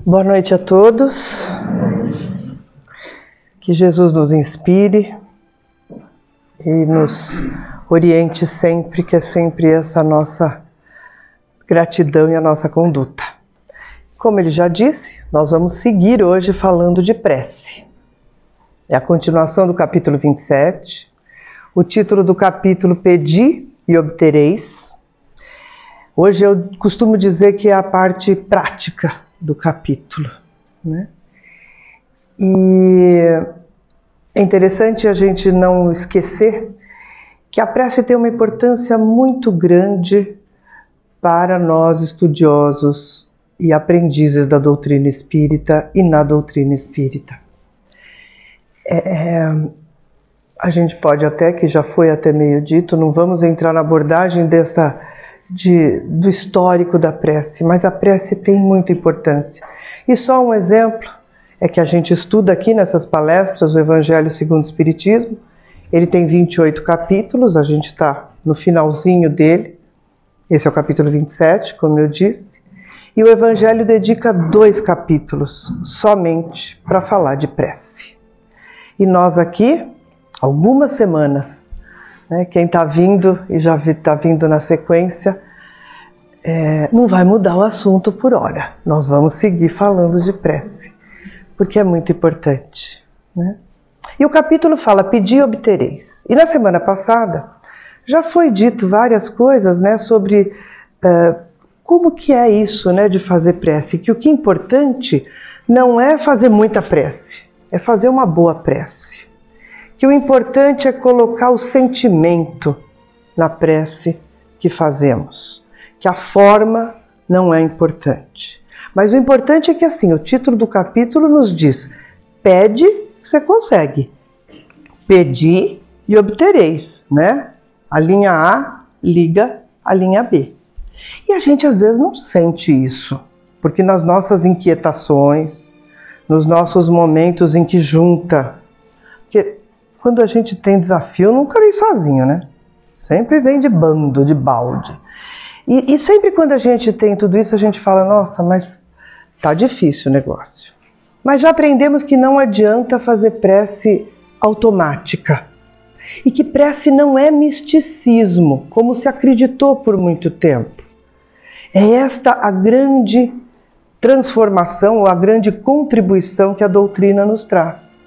Boa noite a todos. Que Jesus nos inspire e nos oriente sempre, que é sempre essa nossa gratidão e a nossa conduta. Como ele já disse, nós vamos seguir hoje falando de prece. É a continuação do capítulo 27. O título do capítulo: Pedi e obtereis. Hoje eu costumo dizer que é a parte prática do capítulo, né? E é interessante a gente não esquecer que a prece tem uma importância muito grande para nós estudiosos e aprendizes da doutrina espírita e na doutrina espírita. A gente pode até, que já foi até meio dito, não vamos entrar na abordagem do histórico da prece, mas a prece tem muita importância. E só um exemplo é que a gente estuda aqui nessas palestras o Evangelho segundo o Espiritismo. Ele tem 28 capítulos, a gente está no finalzinho dele. Esse é o capítulo 27, como eu disse. E o Evangelho dedica 2 capítulos somente para falar de prece. E nós aqui, algumas semanas, quem está vindo e já está vindo na sequência, não vai mudar o assunto por hora. Nós vamos seguir falando de prece, porque é muito importante, né? E o capítulo fala: Pedi e obtereis. E na semana passada já foi dito várias coisas, sobre como que é isso, de fazer prece. Que o que é importante não é fazer muita prece, é fazer uma boa prece. Que o importante é colocar o sentimento na prece que fazemos. Que a forma não é importante. Mas o importante é que, assim, o título do capítulo nos diz: pede, você consegue. Pedi e obtereis, A linha A liga a linha B. E a gente às vezes não sente isso, porque nas nossas inquietações, nos nossos momentos em que junta, porque quando a gente tem desafio, nunca vem sozinho, Sempre vem de bando, de balde. E sempre quando a gente tem tudo isso, a gente fala: nossa, mas tá difícil o negócio. Mas já aprendemos que não adianta fazer prece automática. E que prece não é misticismo, como se acreditou por muito tempo. É esta a grande transformação, ou a grande contribuição que a doutrina nos traz.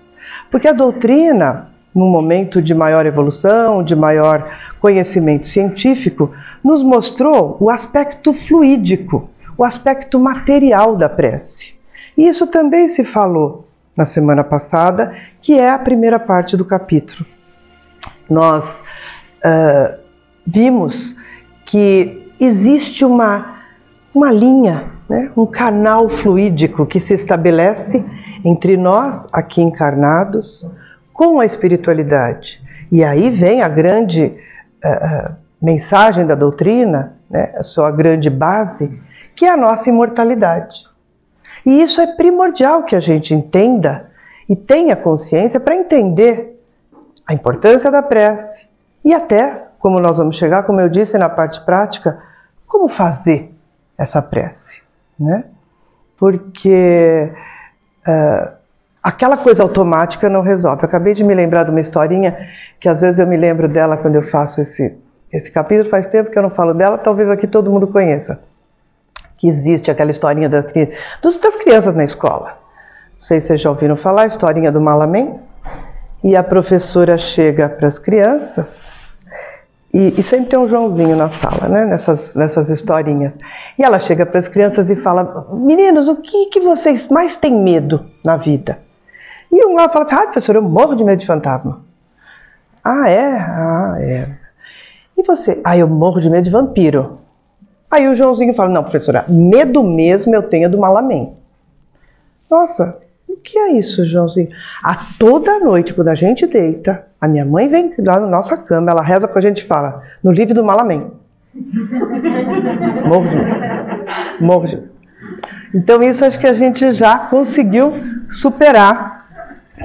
Porque a doutrina, num momento de maior evolução, de maior conhecimento científico, nos mostrou o aspecto fluídico, o aspecto material da prece. E isso também se falou na semana passada, que é a primeira parte do capítulo. Nós vimos que existe uma linha, um canal fluídico que se estabelece entre nós, aqui encarnados, com a espiritualidade. E aí vem a grande mensagem da doutrina, a sua grande base, que é a nossa imortalidade. E isso é primordial que a gente entenda e tenha consciência para entender a importância da prece e até, como nós vamos chegar, como eu disse na parte prática, como fazer essa prece, Porque aquela coisa automática não resolve. Eu acabei de me lembrar de uma historinha, que às vezes eu me lembro dela quando eu faço esse capítulo, faz tempo que eu não falo dela, talvez aqui todo mundo conheça. Que existe aquela historinha das crianças na escola. Não sei se vocês já ouviram falar, a historinha do Malamém. E a professora chega para as crianças, e sempre tem um Joãozinho na sala, nessas historinhas. E ela chega para as crianças e fala: meninos, o que vocês mais têm medo na vida? E um lá fala assim: professora, eu morro de medo de fantasma. Ah, é? Ah, é. E você? Eu morro de medo de vampiro. Aí o Joãozinho fala: não, professora, medo mesmo eu tenho do Malamém. Nossa, o que é isso, Joãozinho? Toda noite, quando a gente deita, a minha mãe vem lá na nossa cama, ela reza com a gente e fala: no livro do Malamém. Morro de medo. Morro de medo. Então isso acho que a gente já conseguiu superar,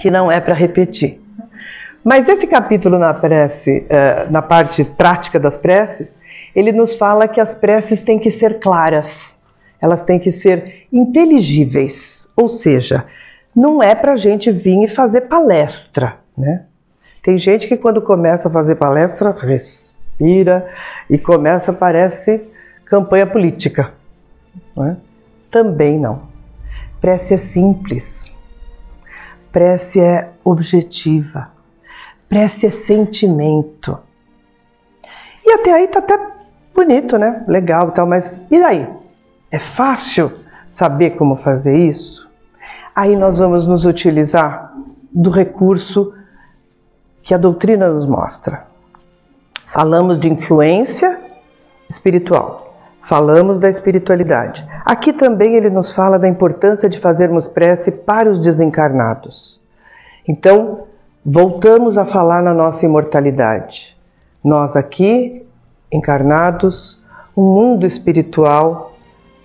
que não é para repetir. Mas esse capítulo na prece, na parte prática das preces, ele nos fala que as preces têm que ser claras. elas têm que ser inteligíveis, ou seja, não é para a gente vir e fazer palestra, né? Tem gente que quando começa a fazer palestra, respira e começa, parece campanha política, né? Também não. Prece é simples, prece é objetiva, prece é sentimento. E até aí tá até bonito, né? Legal e tal, mas e daí? É fácil saber como fazer isso? Aí nós vamos nos utilizar do recurso que a doutrina nos mostra. Falamos de influência espiritual, falamos da espiritualidade. Aqui também ele nos fala da importância de fazermos prece para os desencarnados. Então, voltamos a falar na nossa imortalidade. Nós aqui, encarnados, um mundo espiritual,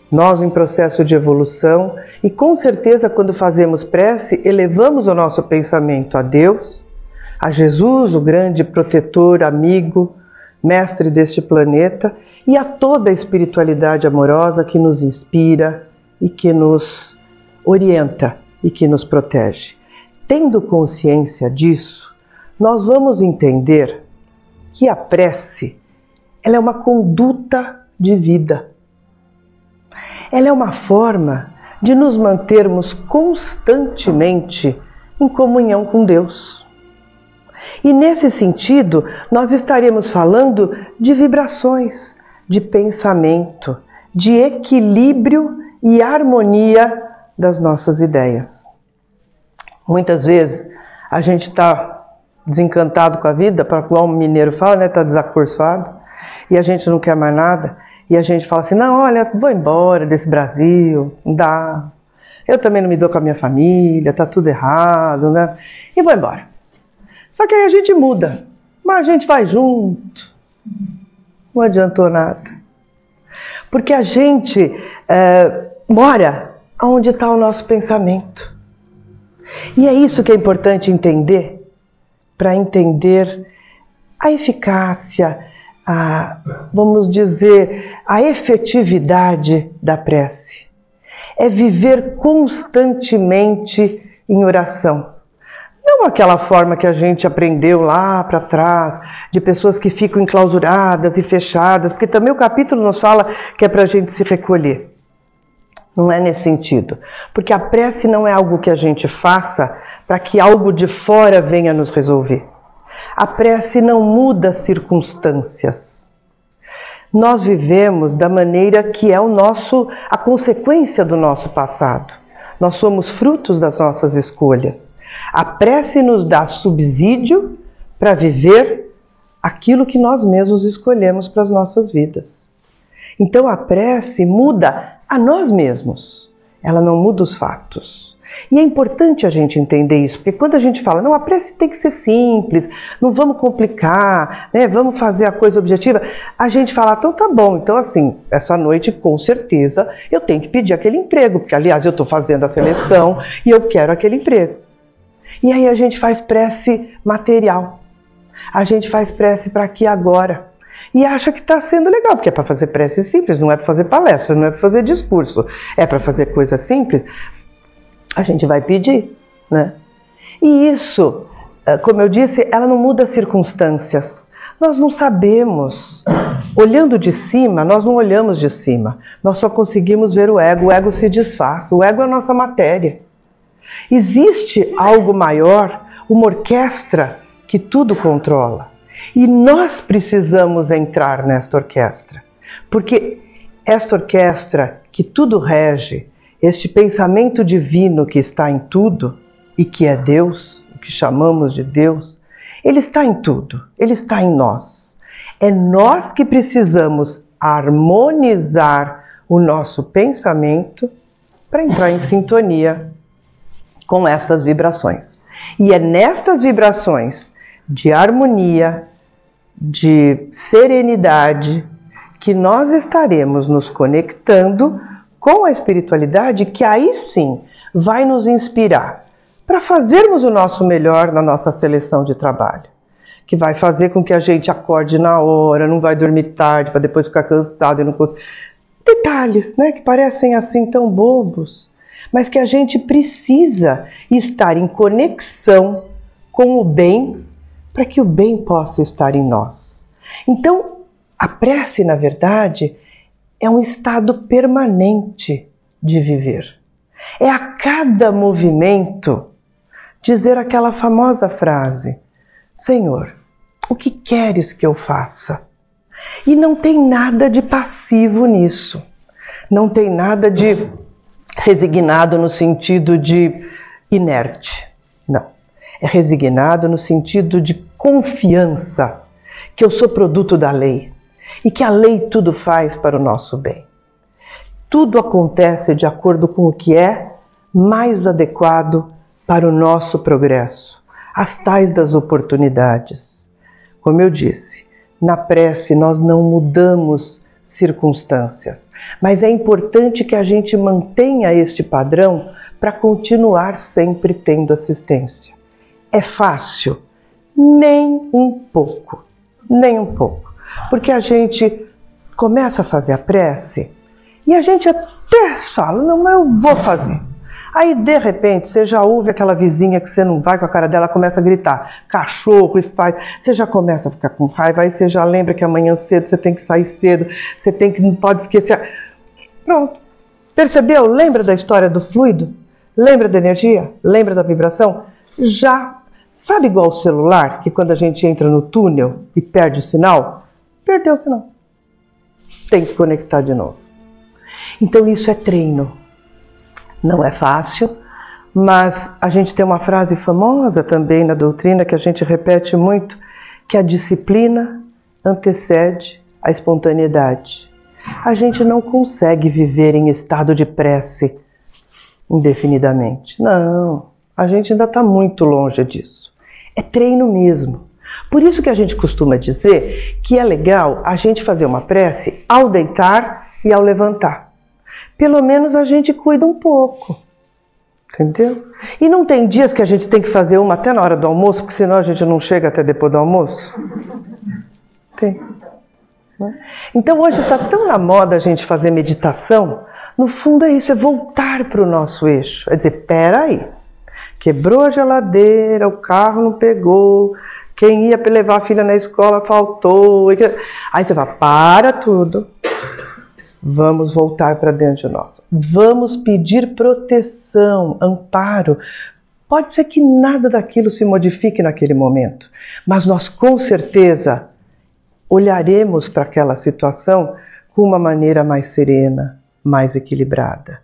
nós em processo de evolução, e com certeza quando fazemos prece, elevamos o nosso pensamento a Deus, a Jesus, o grande protetor, amigo, mestre deste planeta, e a toda a espiritualidade amorosa que nos inspira e que nos orienta e que nos protege. Tendo consciência disso, nós vamos entender que a prece, ela é uma conduta de vida. Ela é uma forma de nos mantermos constantemente em comunhão com Deus. E nesse sentido, nós estaremos falando de vibrações, de pensamento, de equilíbrio e harmonia das nossas ideias. Muitas vezes a gente está desencantado com a vida, para igual o mineiro fala, né? Está desacorçoado, e a gente não quer mais nada, e a gente fala assim, não, olha, vou embora desse Brasil, não dá, eu também não me dou com a minha família, tá tudo errado, né? E vou embora. Só que aí a gente muda, mas a gente vai junto, não adiantou nada. Porque a gente mora onde está o nosso pensamento. E é isso que é importante entender, para entender a eficácia, vamos dizer, a efetividade da prece. É viver constantemente em oração. Não aquela forma que a gente aprendeu lá para trás, de pessoas que ficam enclausuradas e fechadas, porque também o capítulo nos fala que é para a gente se recolher. Não é nesse sentido. Porque a prece não é algo que a gente faça para que algo de fora venha nos resolver. A prece não muda as circunstâncias. Nós vivemos da maneira que é a consequência do nosso passado. Nós somos frutos das nossas escolhas. A prece nos dá subsídio para viver aquilo que nós mesmos escolhemos para as nossas vidas. Então a prece muda a nós mesmos, ela não muda os fatos. E é importante a gente entender isso, porque quando a gente fala, não, a prece tem que ser simples, não vamos complicar, né, vamos fazer a coisa objetiva, a gente fala, então tá bom, então assim, essa noite com certeza eu tenho que pedir aquele emprego, porque aliás eu estou fazendo a seleção e eu quero aquele emprego. E aí a gente faz prece material, a gente faz prece para aqui e agora. E acha que está sendo legal, porque é para fazer prece simples, não é para fazer palestra, não é para fazer discurso, é para fazer coisa simples. A gente vai pedir, né? E isso, como eu disse, ela não muda as circunstâncias. Nós não sabemos. Olhando de cima, nós não olhamos de cima. Nós só conseguimos ver o ego se desfaz. O ego é a nossa matéria. Existe algo maior, uma orquestra que tudo controla. E nós precisamos entrar nesta orquestra. Porque esta orquestra que tudo rege, este pensamento divino que está em tudo e que é Deus, o que chamamos de Deus, ele está em tudo, ele está em nós. É nós que precisamos harmonizar o nosso pensamento para entrar em sintonia com estas vibrações. E é nestas vibrações de harmonia, de serenidade, que nós estaremos nos conectando com a espiritualidade, que aí sim vai nos inspirar para fazermos o nosso melhor na nossa seleção de trabalho, que vai fazer com que a gente acorde na hora, não vai dormir tarde para depois ficar cansado e não conseguir. detalhes, né, que parecem assim tão bobos, mas que a gente precisa estar em conexão com o bem para que o bem possa estar em nós. Então, a prece, na verdade, é um estado permanente de viver. É a cada movimento dizer aquela famosa frase: Senhor, o que queres que eu faça? E não tem nada de passivo nisso. Não tem nada de resignado no sentido de inerte. Não. É resignado no sentido de confiança que eu sou produto da lei e que a lei tudo faz para o nosso bem. Tudo acontece de acordo com o que é mais adequado para o nosso progresso, as tais das oportunidades. Como eu disse, na prece nós não mudamos circunstâncias, mas é importante que a gente mantenha este padrão para continuar sempre tendo assistência. É fácil? Nem um pouco, nem um pouco, porque a gente começa a fazer a prece e a gente até fala, não, mas eu vou fazer. Aí, de repente, você já ouve aquela vizinha que você não vai com a cara dela, começa a gritar, cachorro, e faz. Você já começa a ficar com raiva, aí você já lembra que amanhã cedo você tem que sair cedo, você tem que, não pode esquecer. Pronto. Percebeu? Lembra da história do fluido? Lembra da energia? Lembra da vibração? Já. Sabe igual o celular, que quando a gente entra no túnel e perde o sinal? Perdeu o sinal. Tem que conectar de novo. Então isso é treino. Não é fácil, mas a gente tem uma frase famosa também na doutrina que a gente repete muito, que a disciplina antecede a espontaneidade. A gente não consegue viver em estado de prece indefinidamente. Não, a gente ainda está muito longe disso. É treino mesmo. Por isso que a gente costuma dizer que é legal a gente fazer uma prece ao deitar e ao levantar. Pelo menos a gente cuida um pouco, entendeu? E não tem dias que a gente tem que fazer uma até na hora do almoço, porque senão a gente não chega até depois do almoço? Tem. Então hoje está tão na moda a gente fazer meditação, no fundo é isso, é voltar para o nosso eixo. É dizer, peraí, quebrou a geladeira, o carro não pegou, quem ia levar a filha na escola faltou. Aí você vai, para tudo. Vamos voltar para dentro de nós. Vamos pedir proteção, amparo. Pode ser que nada daquilo se modifique naquele momento, mas nós com certeza olharemos para aquela situação com uma maneira mais serena, mais equilibrada.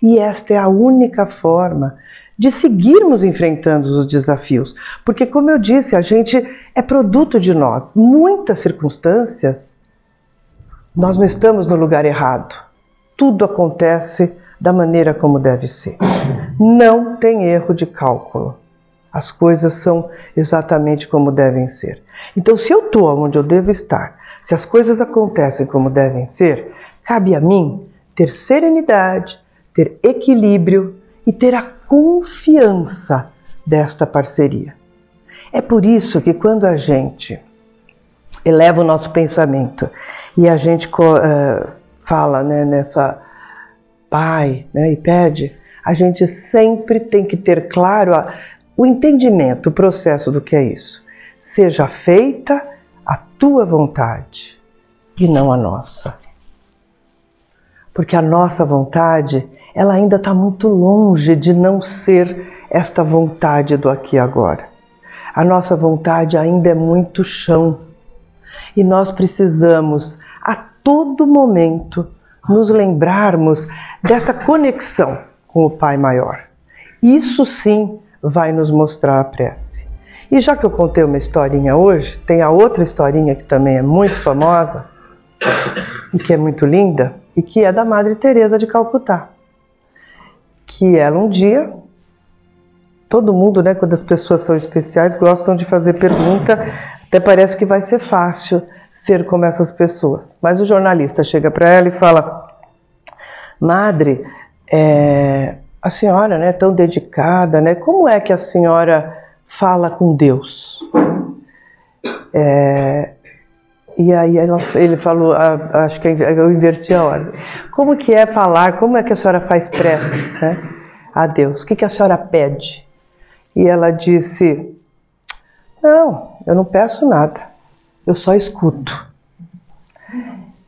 E esta é a única forma de seguirmos enfrentando os desafios. Porque, como eu disse, a gente é produto de nós. Muitas circunstâncias, nós não estamos no lugar errado. Tudo acontece da maneira como deve ser. Não tem erro de cálculo. As coisas são exatamente como devem ser. Então, se eu estou onde eu devo estar, se as coisas acontecem como devem ser, cabe a mim ter serenidade, ter equilíbrio e ter a confiança desta parceria. É por isso que quando a gente eleva o nosso pensamento e a gente fala, né, nessa Pai, né, e pede, a gente sempre tem que ter claro o entendimento, o processo do que é isso. Seja feita a tua vontade e não a nossa. Porque a nossa vontade, ela ainda está muito longe de não ser esta vontade do aqui e agora. A nossa vontade ainda é muito chão. E nós precisamos, a todo momento, nos lembrarmos dessa conexão com o Pai Maior. Isso sim vai nos mostrar a prece. E já que eu contei uma historinha hoje, tem a outra historinha que também é muito famosa e que é muito linda, e que é da Madre Teresa de Calcutá. Que ela um dia, todo mundo, né, quando as pessoas são especiais, gostam de fazer pergunta, até parece que vai ser fácil ser como essas pessoas. Mas o jornalista chega para ela e fala, Madre, a senhora, né, tão dedicada, né, como é que a senhora fala com Deus? E aí ele falou, acho que eu inverti a ordem. Como que é falar, como é que a senhora faz prece, né, a Deus? O que a senhora pede? E ela disse, não, eu não peço nada, eu só escuto.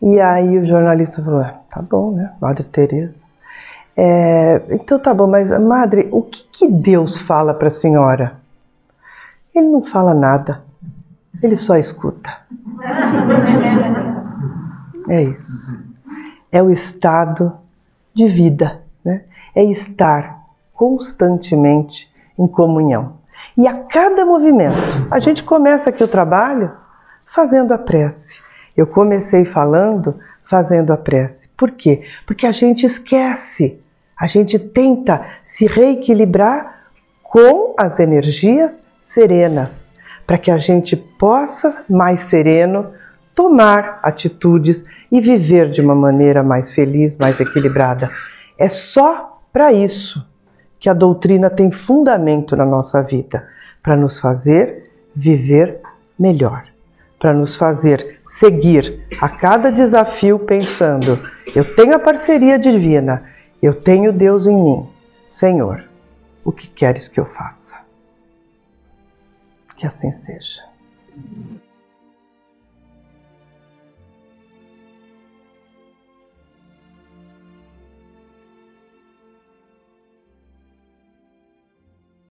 E aí o jornalista falou, tá bom, né, Madre Teresa. Então tá bom, mas Madre, o que Deus fala para a senhora? Ele não fala nada, ele só escuta. É isso. É o estado de vida, né? É estar constantemente em comunhão. E a cada movimento, a gente começa aqui o trabalho fazendo a prece. Eu comecei falando, fazendo a prece. Por quê? Porque a gente esquece, a gente tenta se reequilibrar com as energias serenas, para que a gente possa, mais sereno, tomar atitudes e viver de uma maneira mais feliz, mais equilibrada. É só para isso que a doutrina tem fundamento na nossa vida, para nos fazer viver melhor, para nos fazer seguir a cada desafio pensando, eu tenho a parceria divina, eu tenho Deus em mim. Senhor, o que queres que eu faça? Que assim seja.